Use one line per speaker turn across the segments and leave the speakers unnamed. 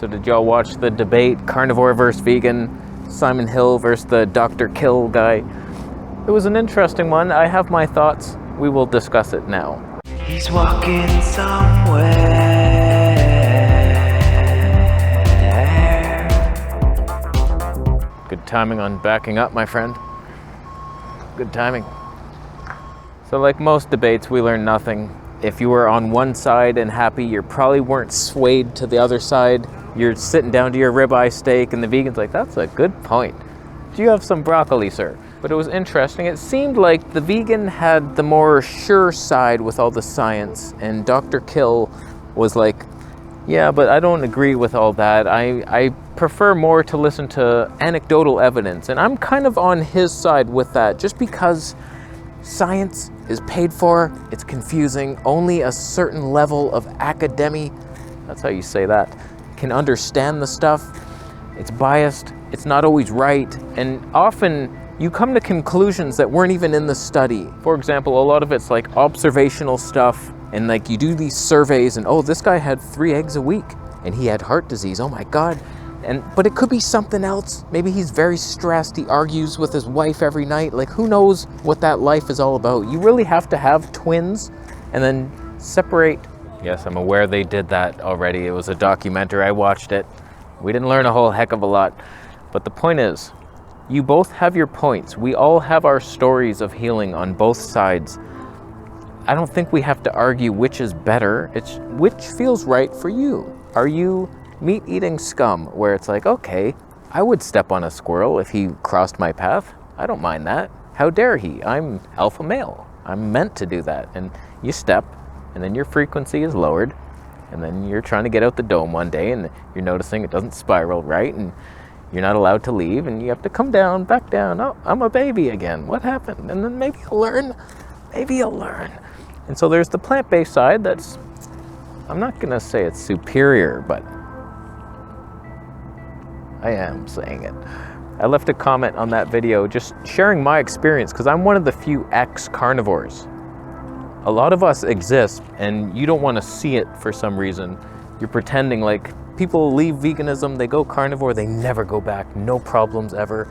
So did y'all watch the debate, carnivore versus vegan, Simon Hill versus the Dr. Kill guy? It was an interesting one. I have my thoughts. We will discuss it now.
He's walking somewhere.
Good timing on backing up, my friend. Good timing. So like most debates, we learn nothing. If you were on one side and happy, you probably weren't swayed to the other side. You're sitting down to your ribeye steak and the vegan's like, that's a good point. Do you have some broccoli, sir? But it was interesting. It seemed like the vegan had the more sure side with all the science, and Dr. Kill was like, yeah, but I don't agree with all that. I prefer more to listen to anecdotal evidence. And I'm kind of on his side with that, just because science is paid for, it's confusing. Only a certain level of academy, that's how you say that, can understand the stuff. It's biased, it's not always right, and often you come to conclusions that weren't even in the study. For example, a lot of it's like observational stuff, and like you do these surveys and, oh, this guy had 3 eggs a week and he had heart disease, oh my God. But it could be something else. Maybe he's very stressed, he argues with his wife every night. Like, who knows what that life is all about? You really have to have twins and then separate. Yes, I'm aware they did that already. It was a documentary, I watched it. We didn't learn a whole heck of a lot. But the point is, you both have your points. We all have our stories of healing on both sides. I don't think we have to argue which is better. It's which feels right for you. Are you meat-eating scum, where it's like, okay, I would step on a squirrel if he crossed my path. I don't mind that. How dare he? I'm alpha male. I'm meant to do that. And you step, and then your frequency is lowered, and then you're trying to get out the dome one day, and you're noticing it doesn't spiral right, and you're not allowed to leave, and you have to come down, back down. Oh, I'm a baby again. What happened? And then maybe you'll learn. Maybe you'll learn. And so there's the plant-based side that's, I'm not gonna say it's superior, but I am saying it. I left a comment on that video just sharing my experience, because I'm one of the few ex-carnivores. A lot of us exist, and you don't want to see it for some reason. You're pretending like people leave veganism, they go carnivore, they never go back, no problems ever.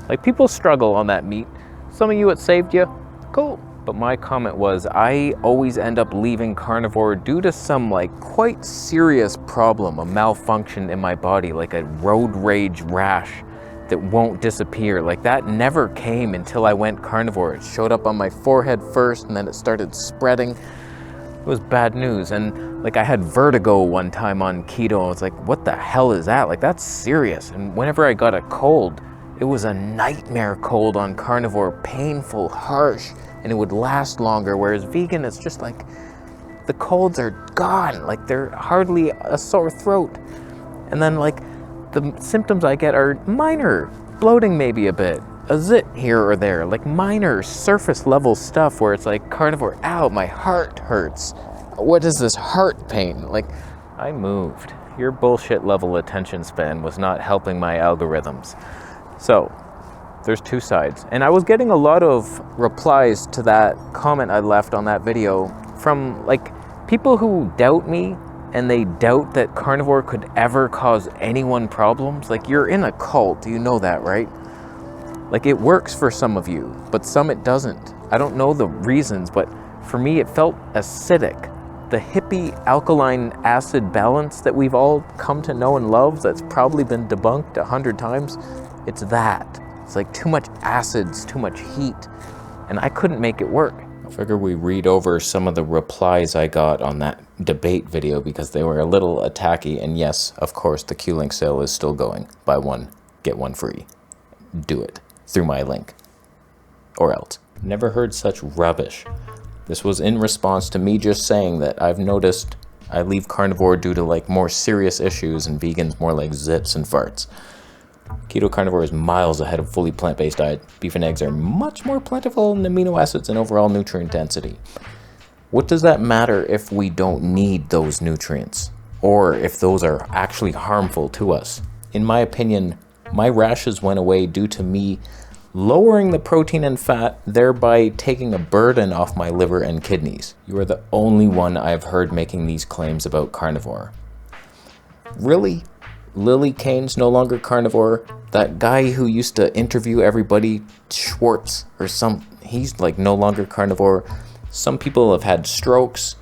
Like, people struggle on that meat. Some of you, it saved you, cool. But my comment was, I always end up leaving carnivore due to some like quite serious problem, a malfunction in my body, like a road rage rash that won't disappear. Like, that never came until I went carnivore. It showed up on my forehead first, and then it started spreading. It was bad news. And like, I had vertigo one time on keto. I was like, what the hell is that? Like, that's serious. And whenever I got a cold, it was a nightmare cold on carnivore, painful, harsh, and it would last longer. Whereas vegan, it's just like, the colds are gone. Like, they're hardly a sore throat. And then like, the symptoms I get are minor, bloating maybe a bit, a zit here or there, like minor surface level stuff where it's like carnivore, ow, my heart hurts. What is this heart pain? Like, I moved. Your bullshit level attention span was not helping my algorithms. So, there's two sides. And I was getting a lot of replies to that comment I left on that video from like people who doubt me, and they doubt that carnivore could ever cause anyone problems. Like, you're in a cult, you know that, right? Like, it works for some of you, but some it doesn't. I don't know the reasons, but for me it felt acidic. The hippie alkaline acid balance that we've all come to know and love, that's probably been debunked 100 times, it's that. It's like too much acids, too much heat, and I couldn't make it work. I figure we read over some of the replies I got on that debate video, because they were a little attacky. And yes, of course, the Q-Link sale is still going. Buy one, get one free. Do it through my link. Or else. Never heard such rubbish. This was in response to me just saying that I've noticed I leave carnivore due to like more serious issues, and vegans more like zits and farts. Keto carnivore is miles ahead of fully plant-based diet. Beef and eggs are much more plentiful in amino acids and overall nutrient density. What does that matter if we don't need those nutrients, or if those are actually harmful to us? In my opinion, my rashes went away due to me lowering the protein and fat, thereby taking a burden off my liver and kidneys. You are the only one I've heard making these claims about carnivore. Really? Lily Kane's no longer carnivore. That guy who used to interview everybody, Schwartz or he's like no longer carnivore. Some people have had strokes.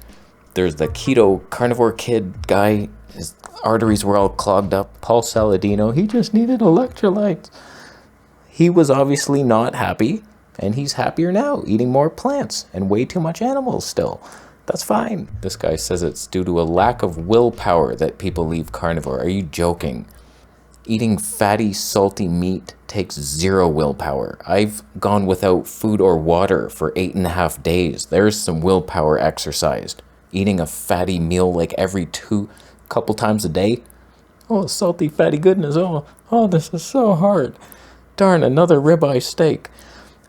There's the keto carnivore kid guy. His arteries were all clogged up. Paul Saladino, he just needed electrolytes. He was obviously not happy, and he's happier now, eating more plants and way too much animals still. That's fine. This guy says it's due to a lack of willpower that people leave carnivore. Are you joking? Eating fatty, salty meat takes zero willpower. I've gone without food or water for 8.5 days. There's some willpower exercised. Eating a fatty meal like every couple times a day. Oh, salty, fatty goodness. Oh, this is so hard. Darn, another ribeye steak.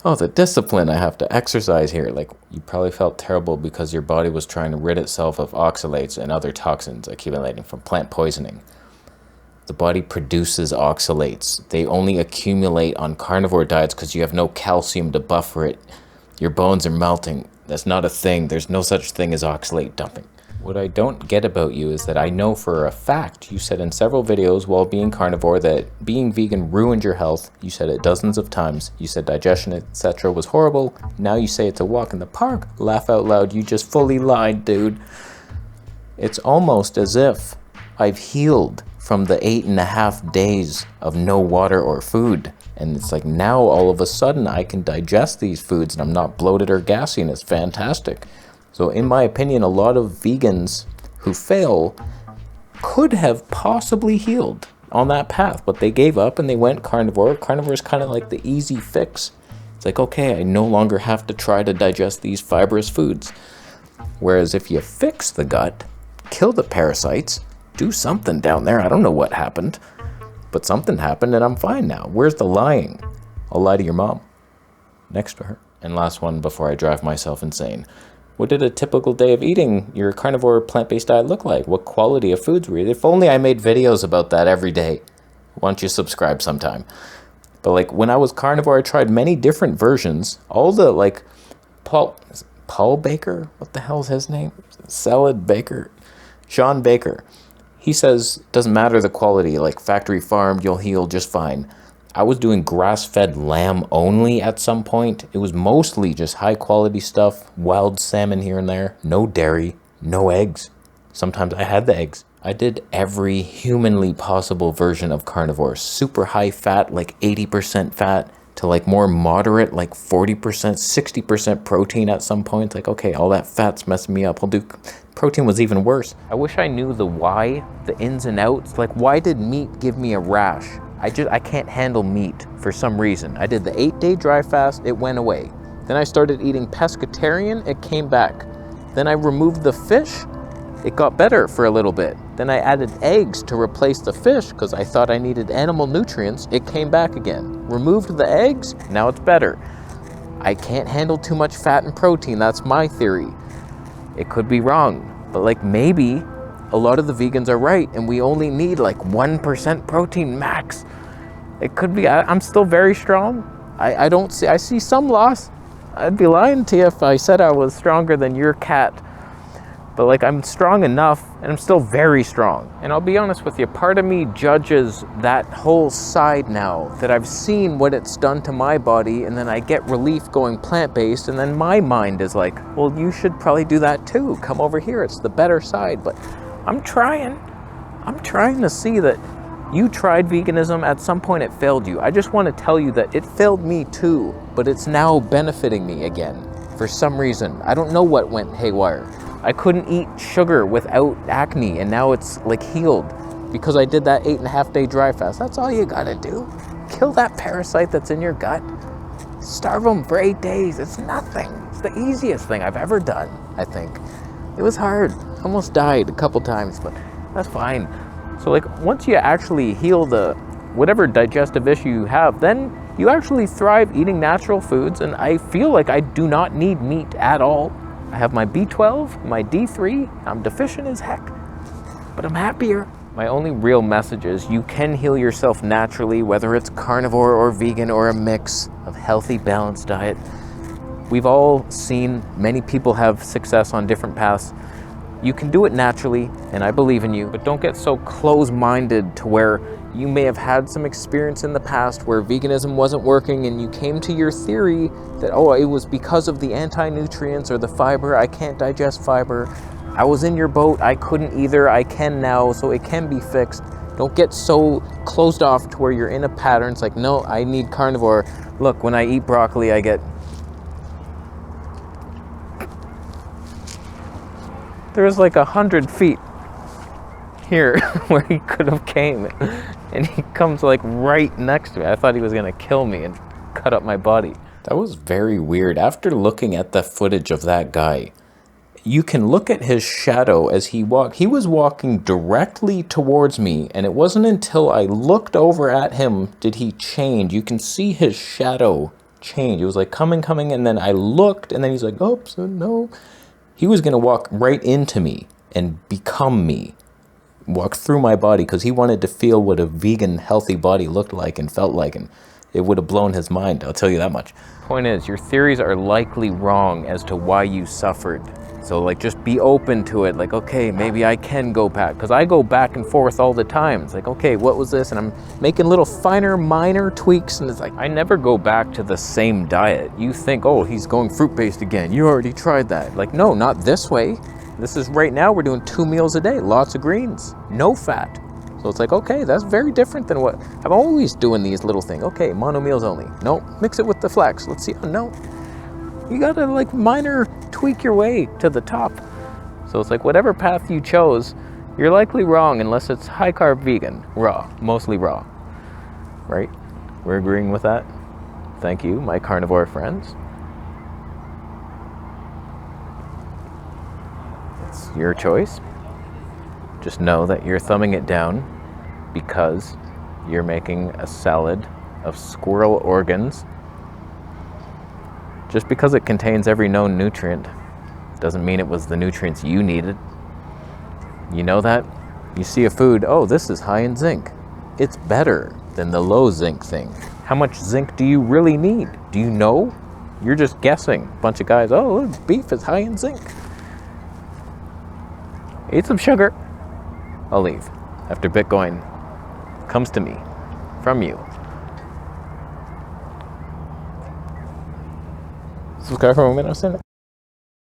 Oh, the discipline I have to exercise here. Like, you probably felt terrible because your body was trying to rid itself of oxalates and other toxins accumulating from plant poisoning. The body produces oxalates. They only accumulate on carnivore diets because you have no calcium to buffer it. Your bones are melting. That's not a thing. There's no such thing as oxalate dumping. What I don't get about you is that I know for a fact you said in several videos while being carnivore that being vegan ruined your health. You said it dozens of times. You said digestion, etc. was horrible. Now you say it's a walk in the park. Laugh out loud. You just fully lied, dude. It's almost as if I've healed from the 8.5 days of no water or food. And it's like now all of a sudden I can digest these foods and I'm not bloated or gassy, and it's fantastic. So in my opinion, a lot of vegans who fail could have possibly healed on that path, but they gave up and they went carnivore. Carnivore is kind of like the easy fix. It's like, okay, I no longer have to try to digest these fibrous foods. Whereas if you fix the gut, kill the parasites, do something down there. I don't know what happened, but something happened and I'm fine now. Where's the lying? I'll lie to your mom next to her. And last one before I drive myself insane. What did a typical day of eating your carnivore plant-based diet look like? What quality of foods were you? If only I made videos about that every day. Why don't you subscribe sometime? But like when I was carnivore, I tried many different versions. All the like Paul Baker, what the hell's his name? Salad Baker, Sean Baker. He says, doesn't matter the quality, like factory farmed, you'll heal just fine. I was doing grass-fed lamb only at some point. It was mostly just high-quality stuff, wild salmon here and there, no dairy, no eggs. Sometimes I had the eggs. I did every humanly possible version of carnivore. Super high fat, like 80% fat, to like more moderate, like 40%, 60% protein at some point. Like, okay, all that fat's messing me up. I'll do... Protein was even worse. I wish I knew the why, the ins and outs. Like, why did meat give me a rash? I can't handle meat for some reason. I did the 8-day dry fast, it went away. Then I started eating pescatarian, it came back. Then I removed the fish, it got better for a little bit. Then I added eggs to replace the fish because I thought I needed animal nutrients, it came back again. Removed the eggs, now it's better. I can't handle too much fat and protein, that's my theory. It could be wrong, but like maybe a lot of the vegans are right and we only need like 1% protein max. It could be, I'm still very strong. I see some loss. I'd be lying to you if I said I was stronger than your cat. But like I'm strong enough and I'm still very strong. And I'll be honest with you, part of me judges that whole side now that I've seen what it's done to my body, and then I get relief going plant-based, and then my mind is like, well, you should probably do that too. Come over here, it's the better side. But I'm trying to see that you tried veganism, at some point it failed you. I just want to tell you that it failed me too, but it's now benefiting me again for some reason. I don't know what went haywire. I couldn't eat sugar without acne, and now it's like healed because I did that 8.5 day dry fast. That's all you gotta do. Kill that parasite that's in your gut. Starve them for 8 days. It's nothing. It's the easiest thing I've ever done, I think. It was hard. Almost died a couple times, but that's fine. So like once you actually heal the whatever digestive issue you have, then you actually thrive eating natural foods, and I feel like I do not need meat at all. I have my B12, my D3, I'm deficient as heck, but I'm happier. My only real message is you can heal yourself naturally, whether it's carnivore or vegan or a mix of healthy, balanced diet. We've all seen many people have success on different paths. You can do it naturally, and I believe in you, but don't get so close-minded to where you may have had some experience in the past where veganism wasn't working and you came to your theory that, oh, it was because of the anti-nutrients or the fiber. I can't digest fiber. I was in your boat. I couldn't either. I can now, so it can be fixed. Don't get so closed off to where you're in a pattern. It's like, no, I need carnivore. Look, when I eat broccoli, I get... There's like 100 feet here where he could have came, and he comes like right next to me. I thought he was gonna kill me and cut up my body. That was very weird. After looking at the footage of that guy, you can look at his shadow as he walked. He was walking directly towards me, and it wasn't until I looked over at him did he change. You can see his shadow change. It was like coming, and then I looked, and then he's like, oops, no. He was gonna walk right into me and become me. Walk through my body because he wanted to feel what a vegan, healthy body looked like and felt like, and it would have blown his mind, I'll tell you that much. Point is, your theories are likely wrong as to why you suffered. So like, just be open to it. Like, okay, maybe I can go back, because I go back and forth all the time. It's like, okay, what was this? And I'm making little finer, minor tweaks, and it's like, I never go back to the same diet. You think, oh, he's going fruit-based again. You already tried that. Like, no, not this way. This is right now, we're doing 2 meals a day, lots of greens, no fat. So it's like, okay, that's very different than what I'm always doing these little things. Okay, mono meals only. Nope, mix it with the flex. Let's see. Oh, no. You gotta like minor tweak your way to the top. So it's like whatever path you chose, you're likely wrong unless it's high carb vegan, raw, mostly raw, right? We're agreeing with that. Thank you, my carnivore friends. It's your choice. Just know that you're thumbing it down because you're making a salad of squirrel organs. Just because it contains every known nutrient doesn't mean it was the nutrients you needed. You know that? You see a food, oh, this is high in zinc. It's better than the low zinc thing. How much zinc do you really need? Do you know? You're just guessing. A bunch of guys, oh, beef is high in zinc. Eat some sugar. I'll leave after Bitcoin comes to me from you. Subscribe for more minutes.